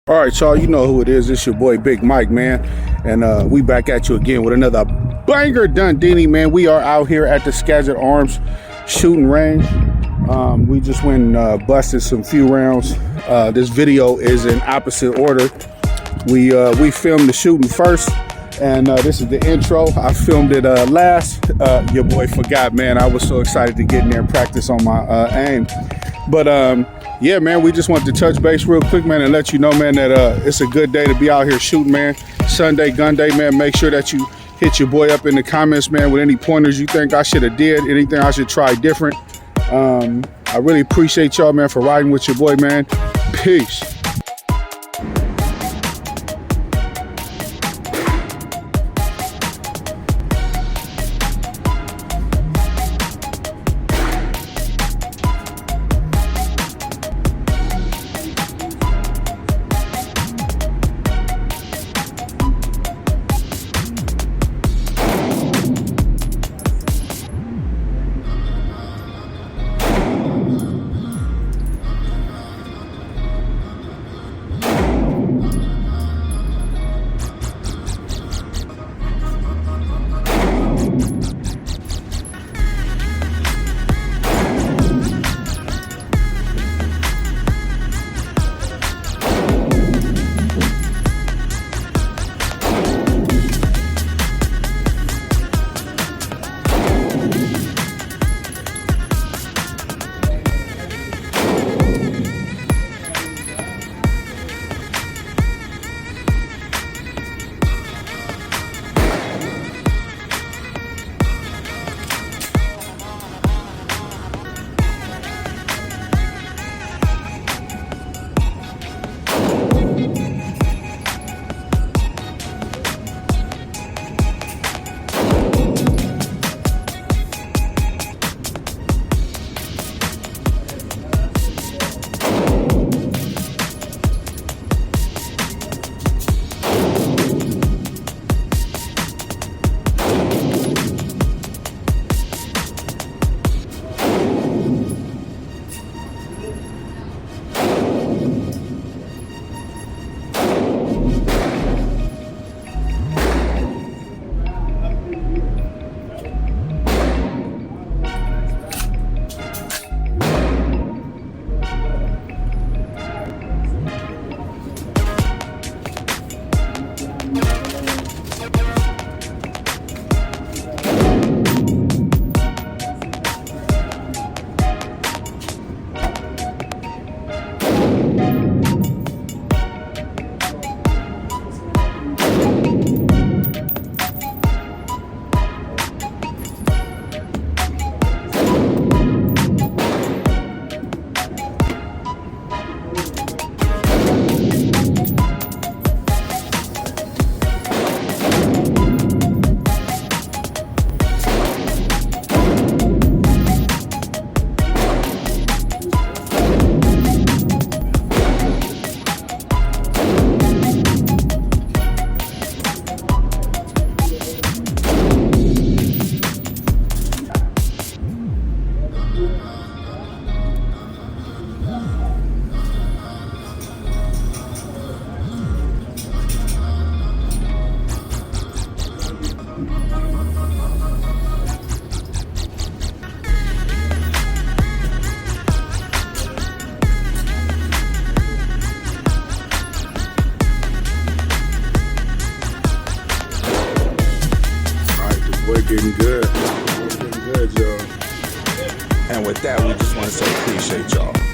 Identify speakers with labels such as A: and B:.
A: All right, y'all, you know who it is. It's your boy Big Mike, man. And we back at you again with another banger Dundini, man. We are out here at the Skagit Arms shooting range. We just went and busted some few rounds. This video is in opposite order. We filmed the shooting first, and this is the intro. I filmed it last. Your boy forgot, man. I was so excited to get in there and practice on my aim. But yeah, man, we just wanted to touch base real quick, man, and let you know, man, that it's a good day to be out here shooting, man. Sunday, Gunday, man. Make sure that you hit your boy up in the comments, man, with any pointers you think I should have did, anything I should try different. I really appreciate y'all, man, for riding with your boy, man. Peace. Getting good. Getting good, y'all. And with that, we just want to say appreciate y'all.